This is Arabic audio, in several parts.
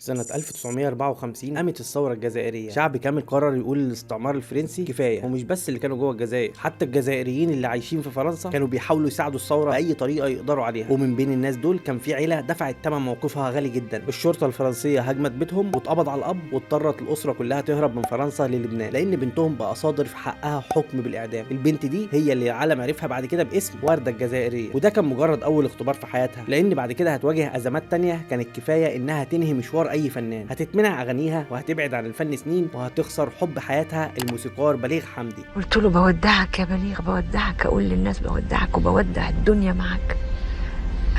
سنة 1954 قامت الثورة الجزائرية. شعب كامل قرر يقول للاستعمار الفرنسي كفاية، ومش بس اللي كانوا جوه الجزائر، حتى الجزائريين اللي عايشين في فرنسا كانوا بيحاولوا يساعدوا الثورة بأي طريقة يقدروا عليها. ومن بين الناس دول كان في عيلة دفعت ثمن موقفها غالي جدا. الشرطة الفرنسية هجمت بيتهم واتقبض على الأب، واضطرت الأسرة كلها تهرب من فرنسا للبنان لأن بنتهم بقى صادر في حقها حكم بالإعدام. البنت دي هي اللي العالم عرفها بعد كده باسم وردة الجزائرية، وده كان مجرد أول اختبار في حياتها، لأن بعد كده هتواجه أزمات تانية كانت كفاية إنها تنهي مشوار أي فنان. هتتمنع أغانيها وهتبعد عن الفن سنين، وهتخسر حب حياتها الموسيقار بليغ حمدي. قلت له بودعك يا بليغ، بودعك، أقول للناس بودعك وبودع الدنيا معك.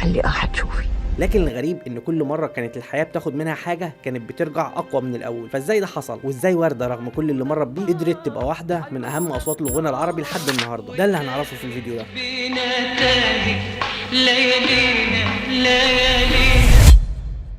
قال لي هتشوفي. لكن الغريب ان كل مره كانت الحياه بتاخد منها حاجه كانت بترجع اقوى من الاول. فازاي ده حصل؟ وازاي ورده رغم كل اللي مرت بيه قدرت تبقى واحده من اهم اصوات الغنى العربي لحد النهارده؟ ده اللي هنعرفه في الفيديو ده.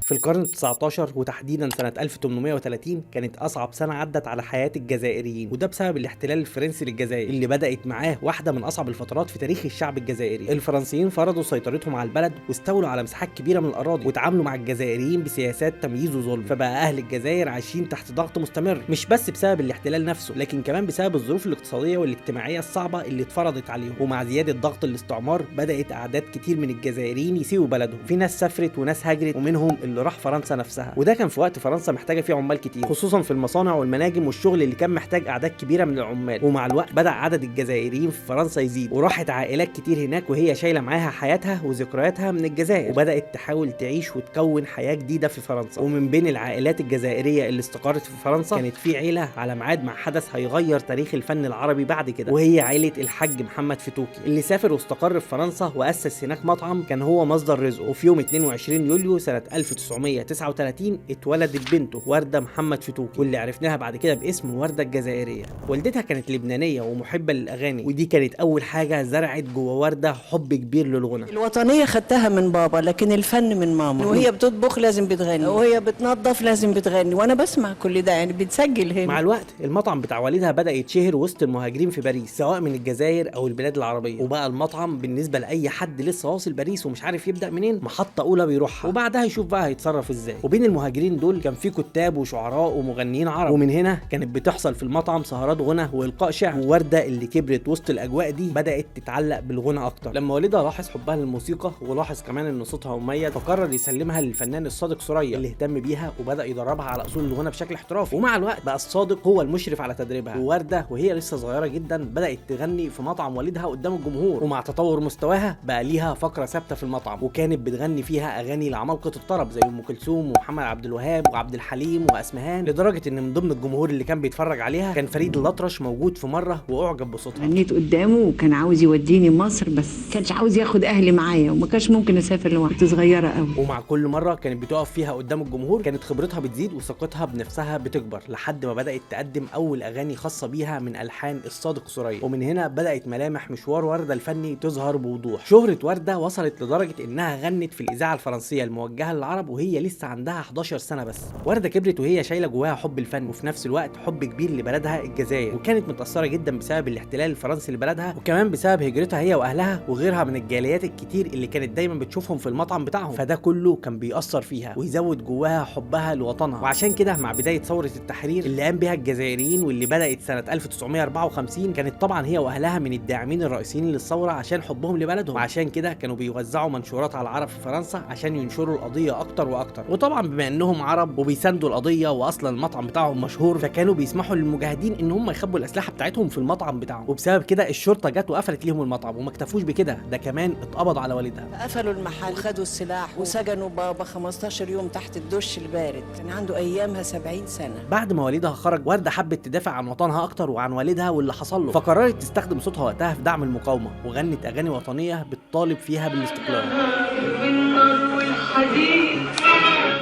في القرن ال19 وتحديدا سنة 1830 كانت أصعب سنة عدت على حياة الجزائريين، وده بسبب الاحتلال الفرنسي للجزائر اللي بدأت معاه واحدة من أصعب الفترات في تاريخ الشعب الجزائري. الفرنسيين فرضوا سيطرتهم على البلد واستولوا على مساحات كبيرة من الأراضي، وتعاملوا مع الجزائريين بسياسات تمييز وظلم. فبقى أهل الجزائر عايشين تحت ضغط مستمر، مش بس بسبب الاحتلال نفسه لكن كمان بسبب الظروف الاقتصادية والاجتماعية الصعبة اللي اتفرضت عليهم. ومع زيادة ضغط الاستعمار بدأت أعداد كتير من الجزائريين يسيبوا بلدهم. في ناس سافرت وناس هاجرت، ومنهم اللي راح فرنسا نفسها، وده كان في وقت فرنسا محتاجه فيه عمال كتير، خصوصا في المصانع والمناجم والشغل اللي كان محتاج اعداد كبيره من العمال. ومع الوقت بدا عدد الجزائريين في فرنسا يزيد، وراحت عائلات كتير هناك وهي شايله معاها حياتها وذكرياتها من الجزائر، وبدات تحاول تعيش وتكون حياه جديده في فرنسا. ومن بين العائلات الجزائريه اللي استقرت في فرنسا كانت في عيله على ميعاد مع حدث هيغير تاريخ الفن العربي بعد كده، وهي عيله الحاج محمد فتوكي اللي سافر واستقر في فرنسا واسس هناك مطعم كان هو مصدر رزقه. وفي يوم 22 يوليو سنه 1939 اتولدت بنته وردة محمد فتوكي، واللي عرفناها بعد كده باسم وردة الجزائرية. والدتها كانت لبنانية ومحبة للأغاني، ودي كانت أول حاجة زرعت جوه وردة حب كبير للغنى. الوطنية خدتها من بابا، لكن الفن من ماما. وهي بتطبخ لازم بتغني، وهي بتنظف لازم بتغني، وأنا بسمع كل ده، يعني بتسجل هنا. مع الوقت المطعم بتاع والدها بدأ يتشهر وسط المهاجرين في باريس، سواء من الجزائر أو البلاد العربية. وبقى المطعم بالنسبة لأي حد لسه واصل باريس ومش عارف يبدأ منين محطة أولى بيروحها، وبعدها يشوف بقى هيتصرف إزاي. وبين المهاجرين دول كان في كتاب وشعراء ومغنيين عرب، ومن هنا كانت بتحصل في المطعم سهرات غنى والقاء شعر. ووردة اللي كبرت وسط الاجواء دي بدات تتعلق بالغنى اكتر. لما والدها لاحظ حبها للموسيقى ولاحظ كمان ان صوتها مميز، فقرر يسلمها للفنان الصادق سوريا اللي اهتم بيها وبدا يدربها على اصول الغنى بشكل احترافي. ومع الوقت بقى الصادق هو المشرف على تدريبها، ووردة وهي لسه صغيره جدا بدات تغني في مطعم والدها قدام الجمهور. ومع تطور مستواها بقى ليها فقره ثابته في المطعم، وكانت بتغني فيها اغاني لعمالقه الطرب زي ام كلثوم ومحمد عبد الوهاب وعبد الحليم واسمهان، لدرجه ان من ضمن الجمهور اللي كان بيتفرج عليها كان فريد الأطرش موجود في مره واعجب بصوتها. غنيت قدامه وكان عاوز يوديني مصر، بس كانش عاوز ياخد اهلي معايا، وما كانش ممكن اسافر لوحدي، كنت صغيره قوي. ومع كل مره كانت بتقف فيها قدام الجمهور كانت خبرتها بتزيد وثقتها بنفسها بتكبر، لحد ما بدات تقدم اول اغاني خاصه بيها من الحان الصادق سوريا. ومن هنا بدات ملامح مشوار ورده الفني تظهر بوضوح. شهره ورده وصلت لدرجه انها غنت في الاذاعه الفرنسيه الموجهه للعرب وهي لسه عندها 11 سنه بس. ورده كبرت وهي شايله جواها حب الفن، وفي نفس الوقت حب كبير لبلدها الجزائر، وكانت متاثره جدا بسبب الاحتلال الفرنسي لبلدها، وكمان بسبب هجرتها هي واهلها وغيرها من الجاليات الكتير اللي كانت دايما بتشوفهم في المطعم بتاعهم. فده كله كان بيأثر فيها ويزود جواها حبها لوطنها. وعشان كده مع بدايه ثوره التحرير اللي قام بها الجزائريين واللي بدات سنه 1954 كانت طبعا هي واهلها من الداعمين الرئيسيين للثوره عشان حبهم لبلدهم، وعشان كده كانوا بيوزعوا منشورات على العرب في فرنسا عشان ينشروا القضيه اكتر واكتر. وطبعا بما انهم عرب وبيساندوا القضيه واصلا المطعم بتاعهم مشهور، فكانوا بيسمحوا للمجاهدين ان هم يخبوا الاسلحه بتاعتهم في المطعم بتاعهم. وبسبب كده الشرطه جت وقفلت ليهم المطعم، وما اكتفوش بكده ده كمان اتقبض على والدها. قفلوا المحل وخدوا السلاح وسجنوا بابا 15 يوم تحت الدش البارد، كان عنده ايامها 70 سنه. بعد ما والدها خرج ورده حبت تدافع عن وطنها اكتر وعن والدها واللي حصل له، فقررت تستخدم صوتها وقتها في دعم المقاومه، وغنت اغاني وطنيه بتطالب فيها بالاستقلال.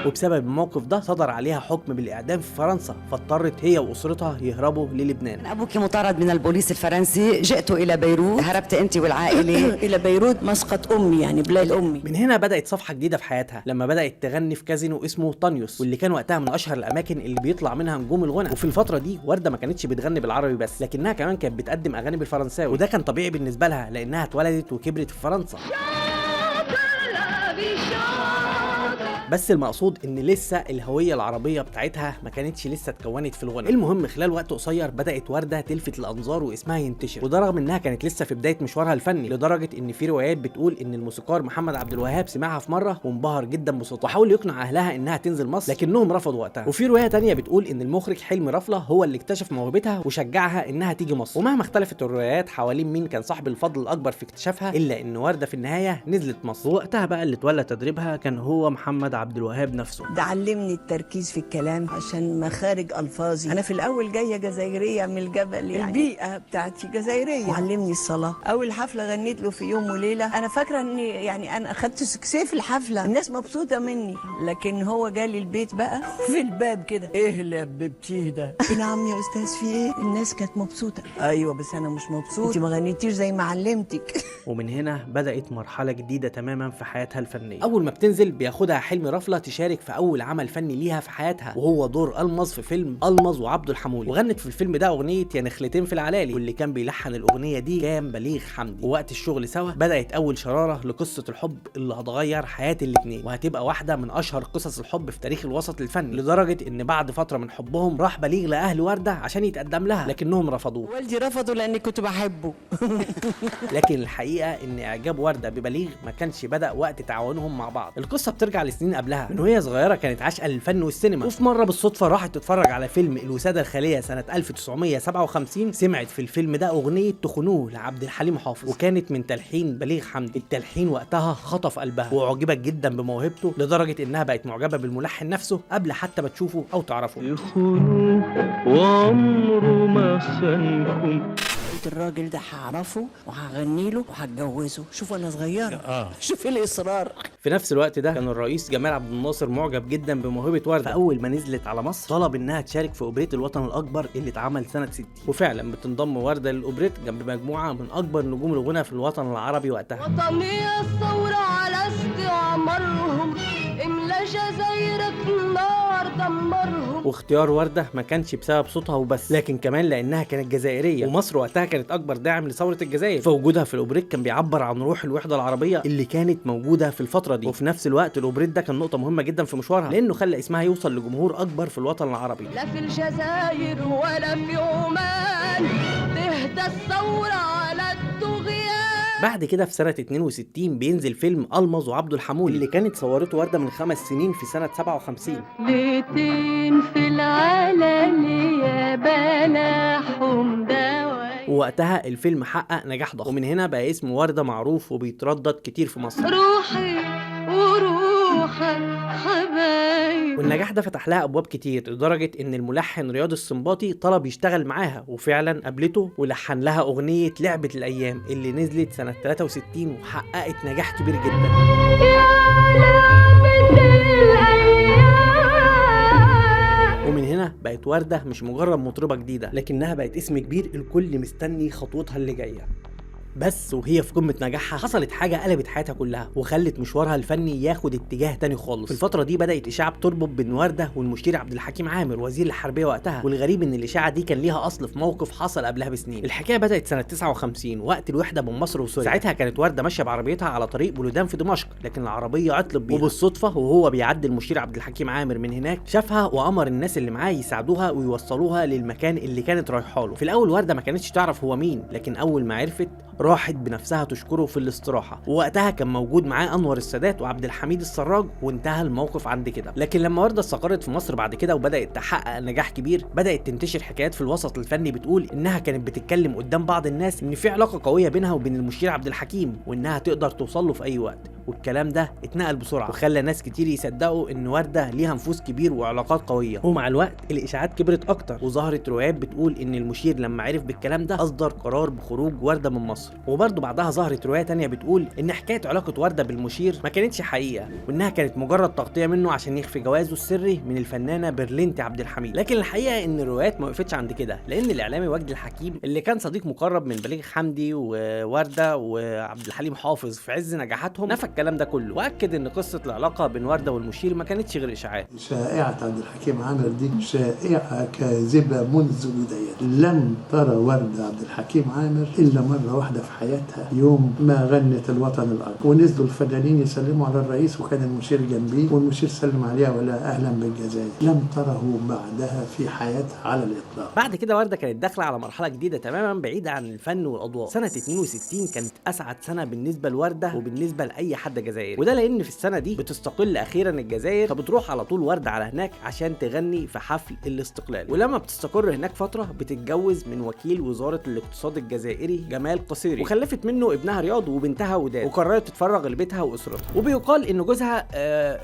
وبسبب الموقف ده صدر عليها حكم بالإعدام في فرنسا، فاضطرت هي وأسرتها يهربوا للبنان. أبوك مطارد من البوليس الفرنسي، جئت إلى بيروت، هربت أنت والعائلة إلى بيروت مسقط أمي، يعني بلاد أمي. من هنا بدأت صفحة جديدة في حياتها لما بدأت تغني في كازينو اسمه طانيوس، واللي كان وقتها من أشهر الأماكن اللي بيطلع منها نجوم الغنى. وفي الفترة دي وردة ما كانتش بتغني بالعربي بس، لكنها كمان كانت بتقدم أغاني بالفرنساوي، وده كان طبيعي بالنسبة لها لأنها اتولدت وكبرت في فرنسا. بس المقصود ان لسه الهويه العربيه بتاعتها ما كانتش لسه اتكونت في الغنى. المهم خلال وقت قصير بدات ورده تلفت الانظار واسمها ينتشر، وده رغم انها كانت لسه في بدايه مشوارها الفني، لدرجه ان في روايات بتقول ان الموسيقار محمد عبد الوهاب سمعها في مره وانبهر جدا بصوتها وحاول يقنع اهلها انها تنزل مصر لكنهم رفضوا وقتها. وفي روايه تانية بتقول ان المخرج حلمي رفله هو اللي اكتشف موهبتها وشجعها انها تيجي مصر. ومهما اختلفت الروايات حوالين مين كان صاحب الفضل الاكبر في اكتشافها الا ان ورده في النهايه نزلت مصر. ووقتها بقى اللي تولى تدريبها كان هو محمد عبد الوهاب نفسه. ده علمني التركيز في الكلام عشان مخارج الفاظي. انا في الاول جايه جزائريه من الجبل، يعني البيئه بتاعتي جزائريه. وعلمني الصلاه. اول حفله غنيت له في يوم وليله، انا فاكره اني يعني انا اخدت سكسيه في الحفله، الناس مبسوطه مني، لكن هو جالي البيت بقى في الباب كده، ايه اللي هببتيه ده؟ نعم يا استاذ في ايه؟ الناس كانت مبسوطه. ايوه بس انا مش مبسوط، انت ما غنيتيش زي ما علمتك. ومن هنا بدات مرحله جديده تماما في حياتها الفنيه. اول ما بتنزل بياخدها حلمي رفله تشارك في اول عمل فني ليها في حياتها، وهو دور المظ في فيلم المظ وعبد الحمولي. وغنت في الفيلم ده اغنيه يا نخلتين في العلالي، واللي كان بيلحن الاغنيه دي كان بليغ حمدي. ووقت الشغل سوا بدات اول شراره لقصه الحب اللي هتغير حياه الاثنين، وهتبقى واحده من اشهر قصص الحب في تاريخ الوسط الفني، لدرجه ان بعد فتره من حبهم راح بليغ لاهل ورده عشان يتقدم لها لكنهم رفضوه. والدي رفضوا لاني كنت بحبه. لكن الحقيقه ان اعجاب ورده ببليغ ما كانش بدا وقت تعاونهم مع بعض. القصه بترجع لسنين قبلها، من وهي صغيره كانت عاشقه للفن والسينما، وفي مره بالصدفه راحت تتفرج على فيلم الوساده الخاليه سنه 1957. سمعت في الفيلم ده اغنيه تخنوه لعبد الحليم حافظ، وكانت من تلحين بليغ حمدي. التلحين وقتها خطف قلبها واعجبت جدا بموهبته، لدرجه انها بقت معجبه بالملحن نفسه قبل حتى ما تشوفه او تعرفه. وعمره ما خانكم. الراجل ده هعرفه وهغني له وهتجوزه. شوف انا صغيره شوف الاصرار. في نفس الوقت ده كان الرئيس جمال عبد الناصر معجب جدا بموهبه ورده، فاول ما نزلت على مصر طلب انها تشارك في اوبريت الوطن الاكبر اللي اتعمل سنه 60. وفعلا بتنضم ورده للاوبريت جنب مجموعه من اكبر نجوم الغنى في الوطن العربي وقتها. وطني الثوره على استعمارهم، املا جزايرك نار دمرهم. واختيار ورده ما كانش بسبب صوتها وبس، لكن كمان لانها كانت جزائريه، ومصر وقتها كانت اكبر داعم لثوره الجزائر، فوجودها في الاوبريت كان بيعبر عن روح الوحده العربيه اللي كانت موجوده في الفتره دي. وفي نفس الوقت الاوبريت ده كان نقطه مهمه جدا في مشوارها، لانه خلى اسمها يوصل لجمهور اكبر في الوطن العربي. لا في الجزائر ولا في عمان تهدى الثوره على الطغيان. بعد كده في سنة 62 بينزل فيلم المظ وعبد الحمولي اللي كانت صورته وردة من 5 سنين في سنة 57. ليتين في العالم يا بلاحهم دواء. ووقتها الفيلم حقق نجاح ضخم، ومن هنا بقى اسم وردة معروف وبيتردد كتير في مصر. روحي وروحك حبايب. والنجاح ده فتح لها ابواب كتير، لدرجه ان الملحن رياض السنباطي طلب يشتغل معاها، وفعلا قابلته ولحن لها اغنيه لعبه الايام اللي نزلت سنه 63 وحققت نجاح كبير جدا. ومن هنا بقت ورده مش مجرد مطربه جديده، لكنها بقت اسم كبير الكل مستني خطوتها اللي جايه. بس وهي في قمه نجاحها حصلت حاجه قلبت حياتها كلها وخلت مشوارها الفني ياخد اتجاه تاني خالص. في الفتره دي بدات اشاعه بتربط بين ورده والمشير عبد الحكيم عامر وزير الحربيه وقتها، والغريب ان الاشاعه دي كان ليها اصل في موقف حصل قبلها بسنين. الحكايه بدات سنه 59 وقت الوحده بين مصر وسوريا. ساعتها كانت ورده ماشيه بعربيتها على طريق بلودان في دمشق، لكن العربيه عطلت بيها، وبالصدفه وهو بيعدي المشير عبد الحكيم عامر من هناك شافها وامر الناس اللي معاه يساعدوها ويوصلوها للمكان اللي كانت رايحه له. في الاول ورده ما كانتش تعرف هو مين، لكن اول ما عرفت راحت بنفسها تشكره في الاستراحه، ووقتها كان موجود معاه انور السادات وعبد الحميد السراج، وانتهى الموقف عند كده. لكن لما ورده استقرت في مصر بعد كده وبدات تحقق نجاح كبير، بدات تنتشر حكايات في الوسط الفني بتقول انها كانت بتتكلم قدام بعض الناس ان في علاقه قويه بينها وبين المشير عبد الحكيم، وانها تقدر توصل له في اي وقت. والكلام ده اتنقل بسرعه وخلى ناس كتير يصدقوا ان ورده ليها نفوذ كبير وعلاقات قويه. ومع الوقت الاشاعات كبرت اكتر، وظهرت روايات بتقول ان المشير لما عرف بالكلام ده اصدر قرار بخروج ورده من مصر. وبرده بعدها ظهرت روايه تانية بتقول ان حكايه علاقه ورده بالمشير ما كانتش حقيقه، وانها كانت مجرد تغطيه منه عشان يخفي جوازه السري من الفنانه برلينتي عبد الحميد. لكن الحقيقه ان الروايات ما وقفتش عند كده، لان الاعلامي وجدي الحكيم اللي كان صديق مقرب من بليغ حمدي وورده وعبد الحليم حافظ في عز نجاحاتهم نفى الكلام ده كله، واكد ان قصه العلاقه بين ورده والمشير ما كانتش غير اشاعات. شائعه عبد الحكيم عامر دي شائعه كاذبه منذ البدايه. لم ترى ورده عبد الحكيم عامر الا مره واحده في حياتها يوم ما غنت الوطن الأرض، ونزلوا الفنانين يسلموا على الرئيس وكان المشير جنبيه، والمشير سلم عليها ولا أهلا بالجزائر. لم تره بعدها في حياتها على الإطلاق. بعد كده وردة كانت داخلة على مرحلة جديدة تماما بعيدة عن الفن والأضواء. سنة 62 كانت أسعد سنة بالنسبة لوردة وبالنسبة لأي حد جزائري، وده لأن في السنة دي بتستقل أخيرا الجزائر، فبتروح على طول وردة على هناك عشان تغني في حفل الاستقلال. ولما بتستقر هناك فترة بتتجوز من وكيل وزارة الاقتصاد الجزائري جمال قصيري، وخلفت منه ابنها رياض وبنتها وداد، وقررت تتفرغ لبيتها وأسرتها. وبيقال إن جوزها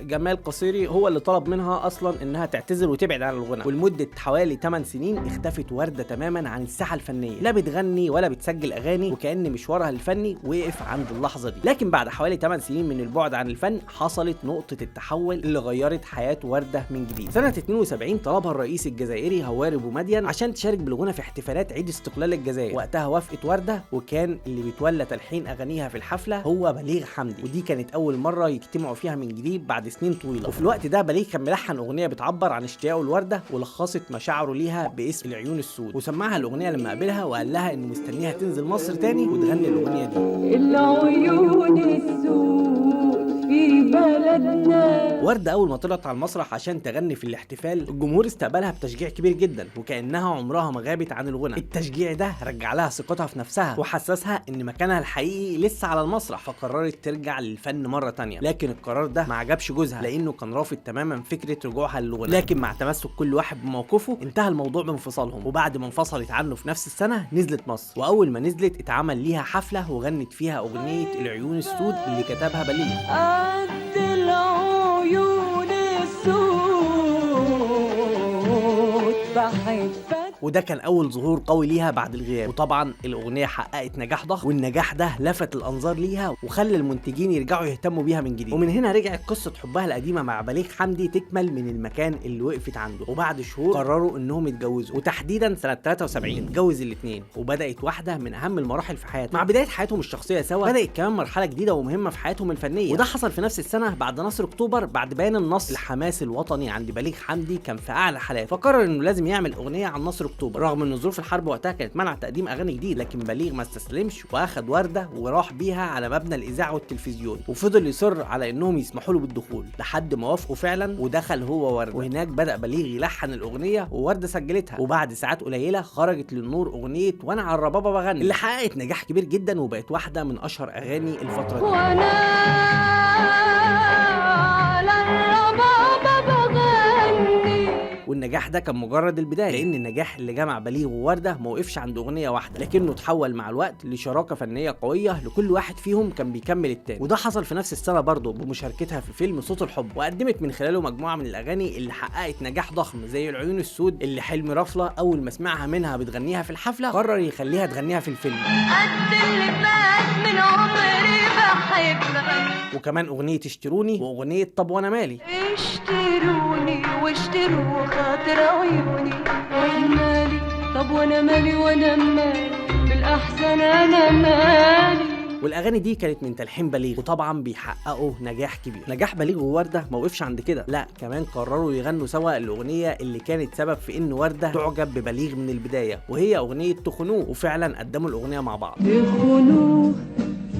جمال قصيري هو اللي طلب منها أصلا إنها تعتزل وتبعد عن الغنى. ولمدة حوالي 8 سنين اختفت وردة تماما عن الساحة الفنية، لا بتغني ولا بتسجل أغاني، وكأن مشوارها الفني وقف عند اللحظة دي. لكن بعد حوالي 8 سنين من البعد عن الفن حصلت نقطة التحول اللي غيرت حياة وردة من جديد. سنة 72 طلبها الرئيس الجزائري هواري بومدين عشان تشارك بالغنى في احتفالات عيد استقلال الجزائر. وقتها وافقت وردة، وكان اللي بيتولى تلحين أغانيها في الحفلة هو بليغ حمدي، ودي كانت أول مرة يجتمعوا فيها من جديد بعد سنين طويلة. وفي الوقت ده بليغ كان ملحن أغنية بتعبر عن اشتياقه لوردة ولخصت مشاعره ليها باسم العيون السود، وسمعها الأغنية لما قابلها وقال لها إنه مستنيها تنزل مصر تاني وتغني الأغنية دي. العيون السود في بلدنا. وردة أول ما طلعت على المسرح عشان تغني في الاحتفال، الجمهور استقبلها بتشجيع كبير جدا، وكأنها عمرها ما غابت عن الغنى. التشجيع ده رجع لها ثقتها في نفسها وحسسها إن مكانها الحقيقي لسه على المسرح، فقررت ترجع للفن مرة تانية. لكن القرار ده ما عجبش جوزها لأنه كان رافض تماما فكرة رجوعها للغنى. لكن مع تمسك كل واحد بموقفه انتهى الموضوع بانفصالهم. وبعد ما انفصلت عنه في نفس السنة نزلت مصر، وأول ما نزلت اتعمل ليها حفلة وغنت فيها أغنية العيون السود اللي كتبها بليغ. قد العيون السود بحبك. وده كان اول ظهور قوي ليها بعد الغياب. وطبعا الاغنيه حققت نجاح ضخم، والنجاح ده لفت الانظار ليها وخلى المنتجين يرجعوا يهتموا بيها من جديد. ومن هنا رجعت قصه حبها القديمه مع بليغ حمدي تكمل من المكان اللي وقفت عنده. وبعد شهور قرروا انهم يتجوزوا، وتحديدا سنه 73 اتجوز الاثنين، وبدات واحده من اهم المراحل في حياتهم. مع بدايه حياتهم الشخصيه سوا بدات كمان مرحله جديده ومهمه في حياتهم الفنيه، وده حصل في نفس السنه بعد نصر اكتوبر. بعد بيان النصر الحماس الوطني عند بليغ حمدي كان في اعلى حالاته، فقرر انه لازم يعمل اغنيه عن نصر اكتوبر، رغم ان ظروف الحرب وقتها كانت منع تقديم اغاني جديد. لكن بليغ ما استسلمش واخد ورده وراح بيها على مبنى الاذاعه والتلفزيون، وفضل يصر على انهم يسمحوا له بالدخول لحد ما وافقوا فعلا، ودخل هو ورده. وهناك بدا بليغ يلحن الاغنيه وورده سجلتها، وبعد ساعات قليله خرجت للنور اغنيه وانا على الربابه بغني، اللي حققت نجاح كبير جدا وبقت واحده من اشهر اغاني الفتره دي. وانا على الربابه بغني. والنجاح ده كان مجرد البدايه، لان النجاح اللي جمع بليغ ووردة ما وقفش عند اغنيه واحده، لكنه اتحول مع الوقت لشراكه فنيه قويه لكل واحد فيهم كان بيكمل التاني. وده حصل في نفس السنه برضه بمشاركتها في فيلم صوت الحب، وقدمت من خلاله مجموعه من الاغاني اللي حققت نجاح ضخم زي العيون السود، اللي حلمي رفله اول ما سمعها منها بتغنيها في الحفله قرر يخليها تغنيها في الفيلم. قد اللي فات من عمري بحبك. وكمان اغنيه اشتروني واغنيه طب وانا مالي. اشتروني واشتروا خاطر عيوني مالي. طب وانا مالي وانا مالي بالاحزان انا مالي. والاغاني دي كانت من تلحين بليغ، وطبعا بيحققوا نجاح كبير. نجاح بليغ ووردة ما وقفش عند كده، لا كمان قرروا يغنوا سوا الاغنيه اللي كانت سبب في ان وردة تعجب ببليغ من البدايه، وهي اغنيه تخنوه. وفعلا قدموا الاغنيه مع بعض. تخنوه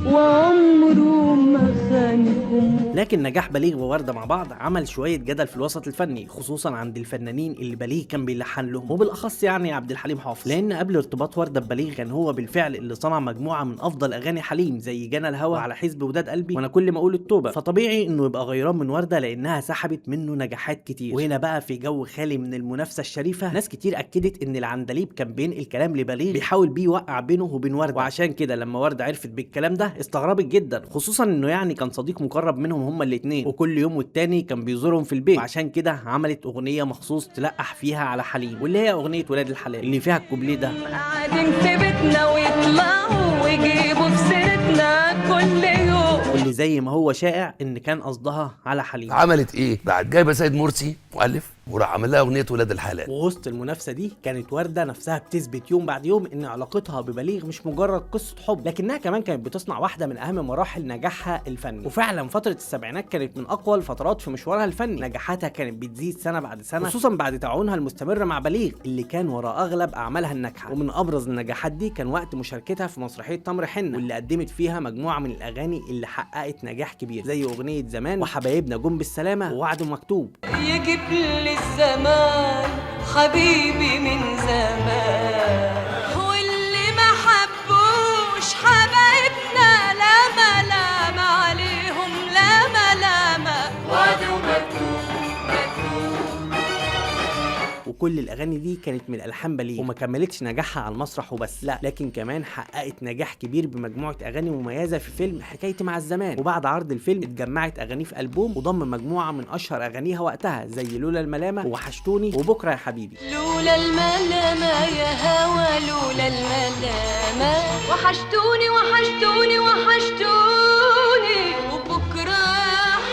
وعمره ما خانكم. لكن نجاح بليغ ووردة مع بعض عمل شويه جدل في الوسط الفني، خصوصا عند الفنانين اللي بليغ كان بيلحن لهم، وبالاخص يعني عبد الحليم حافظ، لان قبل ارتباط وردة ببليغ كان هو بالفعل اللي صنع مجموعه من افضل اغاني حليم زي جنى الهوى وعلى حزب وداد قلبي وانا كل ما اقول التوبه. فطبيعي انه يبقى غيران من وردة لانها سحبت منه نجاحات كتير. وهنا بقى في جو خالي من المنافسه الشريفه، ناس كتير اكدت ان العندليب كان بينقل كلام لبليغ بيحاول بيه يوقع بينه وبين وردة، وعشان كده لما وردة عرفت بالكلام ده استغربت جدا، خصوصا انه يعني كان صديق مقرب منهم هما الاثنين، وكل يوم والتاني كان بيزورهم في البيت. وعشان كده عملت اغنيه مخصوص تلقح فيها على حليم، واللي هي اغنيه ولاد الحلال اللي فيها الكوبليه ده. قاعدين في بيتنا ويطلعوا ويجيبوا في سيرتنا كل يوم، واللي زي ما هو شائع ان كان قصدها على حليم. عملت ايه؟ بعد جايبه سيد مرسي مؤلف وراح عمل لها اغنيه ولاد الحلال. ووسط المنافسه دي كانت ورده نفسها بتثبت يوم بعد يوم ان علاقتها ببليغ مش مجرد قصه حب، لكنها كمان كانت بتصنع واحده من اهم مراحل نجاحها الفني. وفعلا فتره السبعينات كانت من اقوى الفترات في مشوارها الفني، نجاحاتها كانت بتزيد سنه بعد سنه، خصوصا بعد تعاونها المستمر مع بليغ اللي كان وراء اغلب اعمالها الناجحه. ومن ابرز النجاحات دي كان وقت مشاركتها في مسرحيه تمر حنه، واللي قدمت فيها مجموعه من الاغاني اللي حققت نجاح كبير زي اغنيه زمان وحبايبنا جم بالسلامه ووعد مكتوب. يجيب لي الزمان حبيبي من زمان، واللي ما حبوش حبايبنا لا ملامة عليهم لا ملامة، وعد ومكتوب. وكل الاغاني دي كانت من الحان بليغ، وما كملتش نجاحها على المسرح وبس، لا لكن كمان حققت نجاح كبير بمجموعه اغاني مميزه في فيلم حكايتي مع الزمان. وبعد عرض الفيلم اتجمعت اغانيه في البوم وضم مجموعه من اشهر اغانيها وقتها زي لولا الملامه ووحشتوني وبكره يا حبيبي. لولا الملامه يا هوا لولا الملامه، وحشتوني وحشتوني وحشتوني وبكره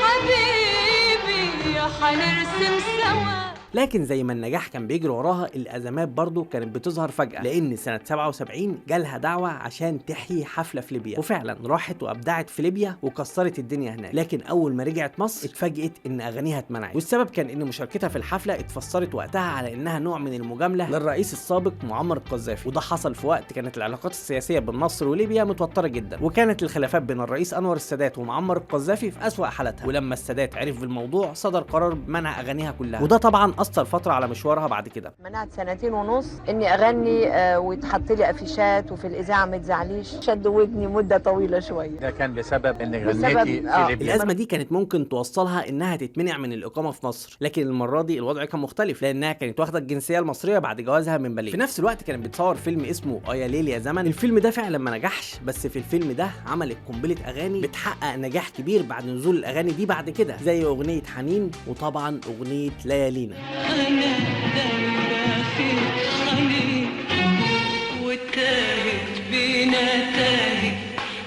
حبيبي حنرسم سوا. لكن زي ما النجاح كان بيجري وراها، الازمات برضو كانت بتظهر فجأة، لان سنة 77 جالها دعوة عشان تحيي حفلة في ليبيا، وفعلا راحت وابدعت في ليبيا وكسرت الدنيا هناك. لكن اول ما رجعت مصر اتفاجئت ان اغانيها اتمنعت، والسبب كان ان مشاركتها في الحفلة اتفسرت وقتها على انها نوع من المجاملة للرئيس السابق معمر القذافي. وده حصل في وقت كانت العلاقات السياسية بين مصر وليبيا متوترة جدا، وكانت الخلافات بين الرئيس انور السادات ومعمر القذافي في اسوأ حالاتها. ولما السادات عرف بالموضوع صدر قرار بمنع اغانيها كلها، وده طبعا اثر فترة على مشوارها بعد كده. منعت 2.5 سنين اني اغني ويتحط لي افيشات وفي الاذاعه ما تزعليش، شدوا ودني مده طويله شويه. ده كان بسبب انك غنيتي في ليبيا. الازمه دي كانت ممكن توصلها انها تتمنع من الاقامه في مصر، لكن المره دي الوضع كان مختلف لانها كانت واخده الجنسيه المصريه بعد جوازها من بليغ. في نفس الوقت كانت بتصور فيلم اسمه يا ليل يا زمن. الفيلم ده فعلا ما نجحش، بس في الفيلم ده عملت قنبله اغاني بتحقق نجاح كبير بعد نزول الاغاني دي بعد كده، زي اغنيه حنين وطبعا اغنيه ليالينا. وتاهت بينا تاهت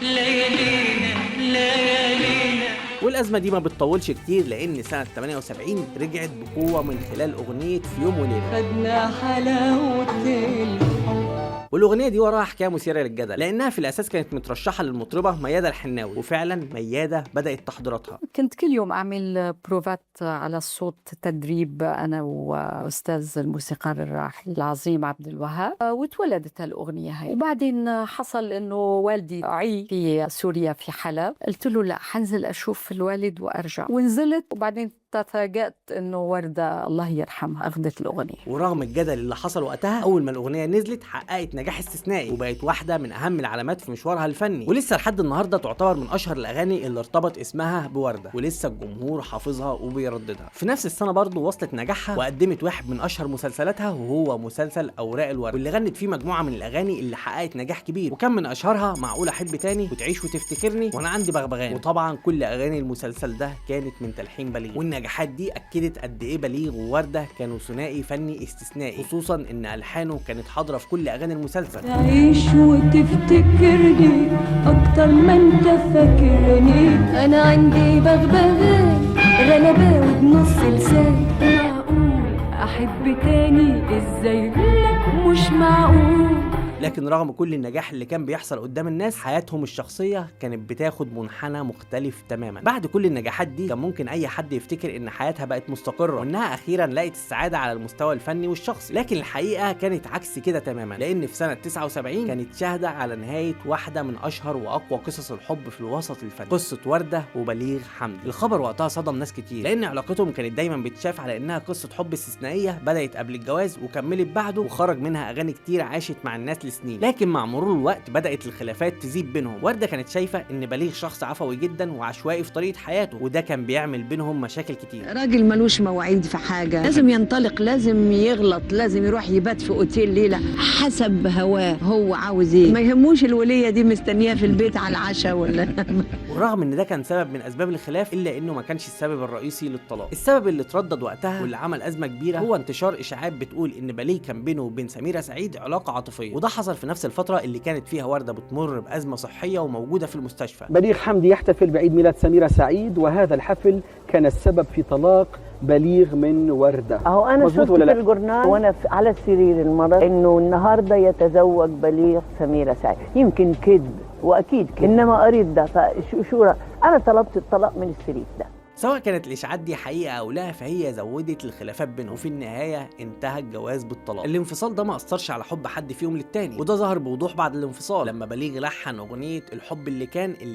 ليالينا ليالينا. والازمه دي ما بتطولش كتير، لان سنه 78 رجعت بقوه من خلال اغنيه في يوم وليله. خدنا حلاوه الحب. والاغنيه دي وراها حكايه مثيره للجدل، لانها في الاساس كانت مترشحه للمطربه ميادة الحناوي، وفعلا ميادة بدات تحضيراتها. كنت كل يوم اعمل بروفات على الصوت، تدريب انا واستاذ الموسيقار الراحل العظيم عبد الوهاب، وتولدت الاغنيه هاي. وبعدين حصل انه والدي عي في سوريا في حلب، قلت له لا حنزل اشوف الوالد وارجع، ونزلت. وبعدين تفاجأت انه وردة الله يرحمها اخذت الاغنيه. ورغم الجدل اللي حصل وقتها، اول ما الاغنيه نزلت حققت نجاح استثنائي، وبقت واحده من اهم العلامات في مشوارها الفني، ولسه لحد النهارده تعتبر من اشهر الاغاني اللي ارتبط اسمها بورده، ولسه الجمهور حافظها وبيرددها. في نفس السنه برضه وصلت نجاحها وقدمت واحد من اشهر مسلسلاتها، وهو مسلسل اوراق الورد، واللي غنت فيه مجموعه من الاغاني اللي حققت نجاح كبير، وكان من اشهرها معقول احب تاني وتعيش وتفتكرني وانا عندي بغبغان. وطبعا كل اغاني المسلسل ده كانت من تلحين بليغ، والنجاحات دي اكدت قد ايه بليغ وورده كانوا ثنائي فني استثنائي، خصوصا ان الحانه كانت حاضره في كل اغاني المسلسل. تعيش وتفتكرني اكتر ما انت فاكرني، انا عندي بغبغان غلباوي بنص لسان، معقول احب تاني ازاي لك مش معقول. لكن رغم كل النجاح اللي كان بيحصل قدام الناس، حياتهم الشخصيه كانت بتاخد منحنى مختلف تماما. بعد كل النجاحات دي كان ممكن اي حد يفتكر ان حياتها بقت مستقره وانها اخيرا لقت السعاده على المستوى الفني والشخصي، لكن الحقيقه كانت عكس كده تماما، لان في سنه 79 كانت شاهده على نهايه واحده من اشهر واقوى قصص الحب في الوسط الفني، قصه ورده وبليغ حمدي. الخبر وقتها صدم ناس كتير، لان علاقتهم كانت دايما بتشاف على انها قصه حب استثنائيه بدات قبل الجواز وكملت بعده، وخرج منها اغاني كتير عاشت مع الناس لسنين. لكن مع مرور الوقت بدات الخلافات تزيد بينهم. ورده كانت شايفه ان بليغ شخص عفوي جدا وعشوائي في طريقه حياته، وده كان بيعمل بينهم مشاكل كتير. راجل ملوش مواعيد في حاجه، لازم ينطلق، لازم يغلط، لازم يروح يبات في اوتيل ليله حسب هواه، هو عاوز ايه، ما يهموش الوليه دي مستنيه في البيت على العشاء ولا. ورغم ان ده كان سبب من اسباب الخلاف، الا انه ما كانش السبب الرئيسي للطلاق. السبب اللي اتردد وقتها واللي عمل ازمه كبيره هو انتشار اشاعات بتقول ان بليغ كان بينه وبين سميره سعيد علاقه عاطفيه، وده حصل في نفس الفتره اللي كانت فيها ورده بتمر بازمه صحيه وموجوده في المستشفى. بليغ حمدي يحتفل بعيد ميلاد سميره سعيد، وهذا الحفل كان السبب في طلاق بليغ من وردة. اهو انا شفت في الجورنال وانا على سرير المرض انه النهارده يتزوج بليغ سميرة سعيد. يمكن كذب واكيد كذب، انما قريت ده فشو انا طلبت الطلاق من السرير ده. سواء كانت الاشاعات دي حقيقه او لا، فهي زودت الخلافات بينهم، وفي النهايه انتهى الجواز بالطلاق. الانفصال ده ما اثرش على حب حد فيهم للتاني، وده ظهر بوضوح بعد الانفصال لما بليغ لحن اغنيه الحب اللي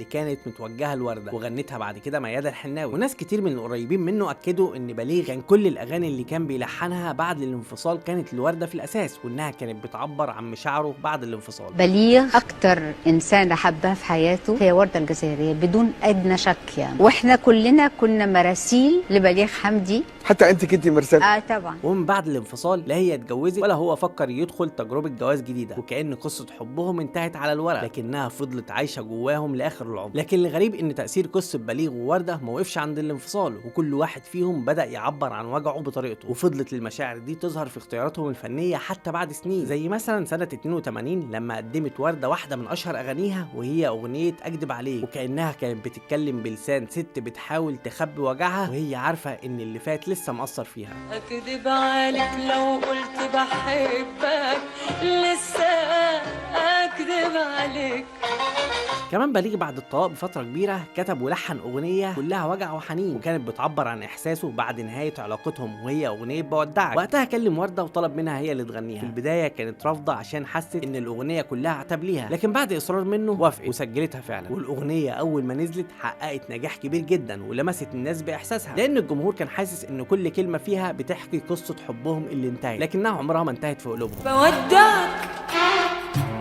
كانت متوجهه لوردة، وغنتها بعد كده ميادة الحناوي. وناس كتير من القريبين منه اكدوا ان بليغ كان كل الاغاني اللي كان بيلحنها بعد الانفصال كانت لوردة في الاساس، وانها كانت بتعبر عن مشاعره بعد الانفصال. بليغ اكتر انسانه حبها في حياته هي وردة الجزائريه بدون ادنى شك يعني، واحنا كلنا كنا مراسيل لبليغ حمدي. حتى انت كنتي مرسله؟ طبعا. ومن بعد الانفصال لا هي اتجوزت ولا هو فكر يدخل تجربه جواز جديده، وكأن قصه حبهم انتهت على الورق، لكنها فضلت عايشه جواهم لاخر العمر. لكن الغريب ان تاثير قصه بليغ ووردة ما وقفش عند الانفصال، وكل واحد فيهم بدا يعبر عن وجعه بطريقته، وفضلت المشاعر دي تظهر في اختياراتهم الفنيه حتى بعد سنين. زي مثلا سنه 82 لما قدمت وردة واحده من اشهر اغانيها وهي اغنيه اكدب عليك، وكانها كانت بتتكلم بلسان ست بتحاول تخبي وجعها وهي عارفه ان اللي فات لسه مأثر فيها. اكدب عليك لو قلت بحبك، لسه اكدب عليك. كمان بليغ بعد الطلاق بفتره كبيره كتب ولحن اغنيه كلها وجع وحنين، وكانت بتعبر عن احساسه بعد نهايه علاقتهم، وهي اغنيه بودعك. وقتها كلم ورده وطلب منها هي اللي تغنيها. في البدايه كانت رافضه عشان حست ان الاغنيه كلها عتاب ليها، لكن بعد اصرار منه وافقت وسجلتها فعلا. والاغنيه اول ما نزلت حققت نجاح كبير جدا ولمست الناس باحساسها، لان الجمهور كان حاسس ان كل كلمه فيها بتحكي قصه حبهم اللي انتهت، لكنها عمرها ما انتهت في قلوبهم. بودعك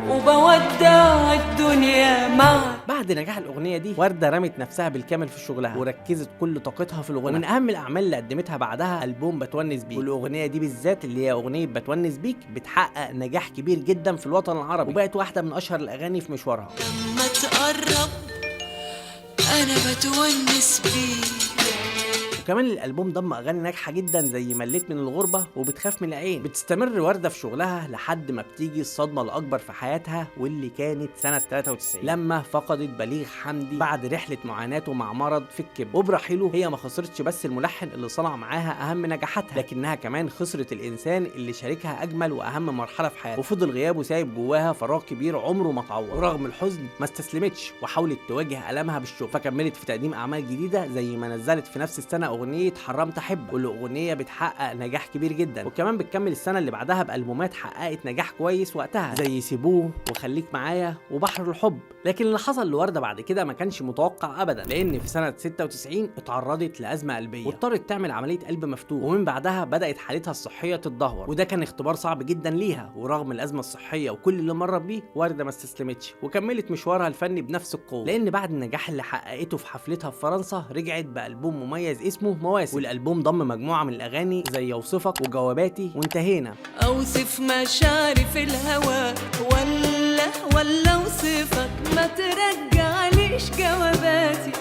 وبودع الدنيا معك. بعد نجاح الاغنيه دي وردة رمت نفسها بالكامل في شغلها وركزت كل طاقتها في الغنى. من اهم الاعمال اللي قدمتها بعدها البوم بتونس بيك، والاغنيه دي بالذات اللي هي اغنيه بتونس بيك بتحقق نجاح كبير جدا في الوطن العربي، وبقت واحده من اشهر الاغاني في مشوارها. لما تقرب انا بتونس بيك. وكمان الالبوم ضم اغاني ناجحه جدا زي مليت من الغربه وبتخاف من العين. بتستمر وردة في شغلها لحد ما بتيجي الصدمه الاكبر في حياتها، واللي كانت سنه 93 لما فقدت بليغ حمدي بعد رحله معاناته مع مرض في الكبد. وبرحيله هي ما خسرتش بس الملحن اللي صنع معاها اهم نجاحاتها، لكنها كمان خسرت الانسان اللي شاركها اجمل واهم مرحله في حياتها، وفضل غيابه سايب جواها فراغ كبير عمره ما اتعوض. ورغم الحزن ما استسلمتش وحاولت تواجه المها بالشغل، فكملت في تقديم اعمال جديده زي ما نزلت في نفس السنه اغنيه حرمت احبك، والاغنيه بتحقق نجاح كبير جدا. وكمان بتكمل السنه اللي بعدها بالبومات حققت نجاح كويس وقتها زي سيبوه وخليك معايا وبحر الحب. لكن اللي حصل لوردة بعد كده ما كانش متوقع ابدا، لان في سنه 96 اتعرضت لازمه قلبيه واضطرت تعمل عمليه قلب مفتوح، ومن بعدها بدات حالتها الصحيه تتدهور، وده كان اختبار صعب جدا ليها. ورغم الازمه الصحيه وكل اللي مرت بيه وردة ما استسلمتش وكملت مشوارها الفني بنفس القوه، لان بعد النجاح اللي حققته في حفلتها في فرنسا رجعت بالبوم مميز اسمه مواسم، والالبوم ضم مجموعه من الاغاني زي اوصفك وجواباتي وانتهينا. اوصف مشاعري في الهوى ولا اوصفك، ما ترجعليش جواباتي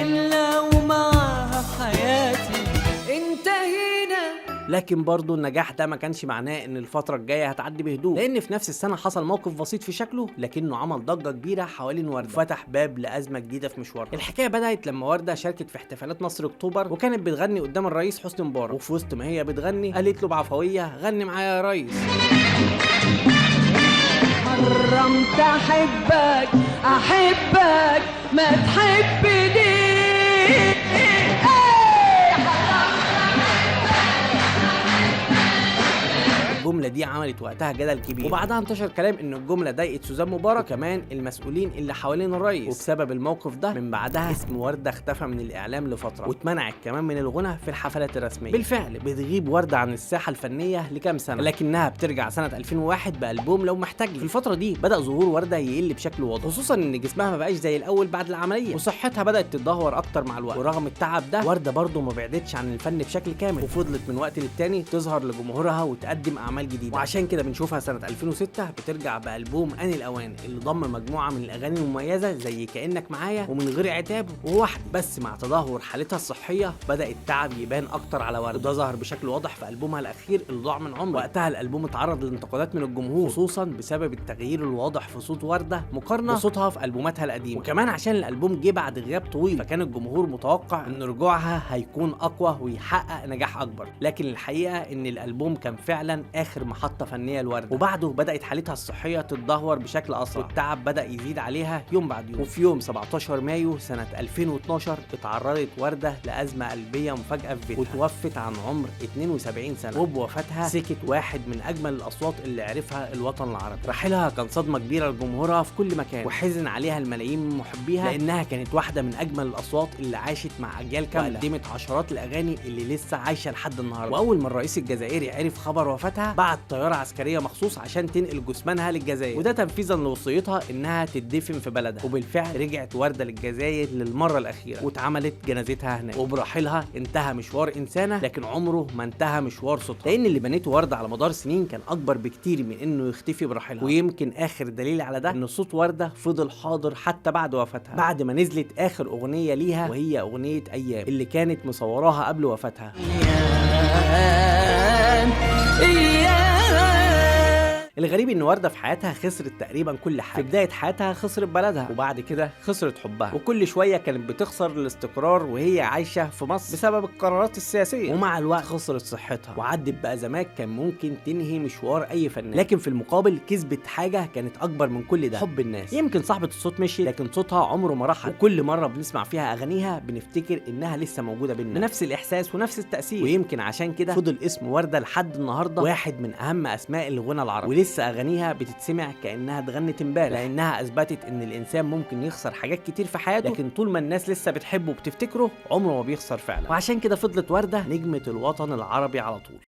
الا ومعها حياتي انتهينا. لكن برضو النجاح ده ما كانش معناه ان الفتره الجايه هتعدي بهدوء، لان في نفس السنه حصل موقف بسيط في شكله لكنه عمل ضجه كبيره حوالين وردة وفتح باب لازمه جديده في مشوارها. الحكايه بدات لما وردة شاركت في احتفالات نصر اكتوبر، وكانت بتغني قدام الرئيس حسني مبارك، وفي وسط ما هي بتغني قالت له بعفويه غني معايا يا ريس. حرمت احبك ما تحبني. الجمله دي عملت وقتها جدل كبير، وبعدها انتشر كلام ان الجمله ضايقت سوزان مبارك وكمان المسؤولين اللي حوالين الرئيس، وبسبب الموقف ده من بعدها اسم وردة اختفى من الاعلام لفتره، واتمنعت كمان من الغنى في الحفلات الرسميه. بالفعل بتغيب وردة عن الساحه الفنيه لكام سنه، لكنها بترجع سنه 2001 بالبوم لو محتاج. في الفتره دي بدا ظهور وردة يقل بشكل واضح، خصوصا ان جسمها ما بقاش زي الاول بعد العمليه، وصحتها بدات تتدهور اكتر مع الوقت. ورغم التعب ده وردة برضه ما بعدتش عن الفن بشكل كامل، وفضلت من وقت للتاني تظهر لجمهورها وتقدم اعمال جديده. الجديده، وعشان كده بنشوفها سنه 2006 بترجع بألبوم آن الأوان اللي ضم مجموعه من الاغاني المميزه زي كأنك معايا ومن غير عتاب ووحدي. بس مع تدهور حالتها الصحيه بدأ التعب يبان اكتر على وردة، وده ظهر بشكل واضح في ألبومها الاخير اللي ضاع من عمري. وقتها الألبوم اتعرض لانتقادات من الجمهور خصوصا بسبب التغيير الواضح في صوت وردة مقارنه بصوتها في ألبوماتها القديمه، وكمان عشان الألبوم جه بعد غياب طويل فكان الجمهور متوقع ان رجوعها هيكون اقوى ويحقق نجاح اكبر. لكن الحقيقه ان الألبوم كان فعلا اخر محطه فنيه لوردة، وبعده بدأت حالتها الصحيه تتدهور بشكل اسرع والتعب بدأ يزيد عليها يوم بعد يوم. وفي يوم 17 مايو سنه 2012 اتعرضت وردة لأزمه قلبيه مفاجئه في بيتها وتوفت عن عمر 72 سنه. وبوفاتها سكت واحد من اجمل الاصوات اللي عرفها الوطن العربي. رحيلها كان صدمه كبيره لجمهورها في كل مكان، وحزن عليها الملايين من محبيها لانها كانت واحده من اجمل الاصوات اللي عاشت مع اجيال كامله، وقدمت عشرات الاغاني اللي لسه عايشه لحد النهارده. واول ما الرئيس الجزائري عرف خبر وفاتها بعت طياره عسكريه مخصوص عشان تنقل جثمانها للجزائر، وده تنفيذا لوصيتها انها تدفن في بلدها. وبالفعل رجعت وردة للجزائر للمره الاخيره واتعملت جنازتها هناك. وبرحيلها انتهى مشوار انسانه، لكن عمره ما انتهى مشوار صوتها، لان اللي بنته وردة على مدار سنين كان اكبر بكتير من انه يختفي برحيلها. ويمكن اخر دليل على ده ان صوت وردة فضل حاضر حتى بعد وفاتها، بعد ما نزلت اخر اغنيه ليها وهي اغنيه ايام اللي كانت مصوراها قبل وفاتها. الغريب ان وردة في حياتها خسرت تقريبا كل حاجه. في بدايه حياتها خسرت بلدها، وبعد كده خسرت حبها، وكل شويه كانت بتخسر الاستقرار وهي عايشه في مصر بسبب القرارات السياسيه، ومع الوقت خسرت صحتها وعدت بأزمات كان ممكن تنهي مشوار اي فنان. لكن في المقابل كسبت حاجه كانت اكبر من كل ده، حب الناس. يمكن صاحبه الصوت مشي لكن صوتها عمره ما راح، وكل مره بنسمع فيها اغانيها بنفتكر انها لسه موجوده بينا بنفس الاحساس ونفس التاثير. ويمكن عشان كده فضل اسم وردة لحد النهارده واحد من اهم اسماء الغنى العربي، لسه اغانيها بتتسمع كانها اتغنت امبارح، لانها اثبتت ان الانسان ممكن يخسر حاجات كتير في حياته لكن طول ما الناس لسه بتحبه وبتفتكره عمره ما بيخسر فعلا. وعشان كده فضلت وردة نجمة الوطن العربي على طول.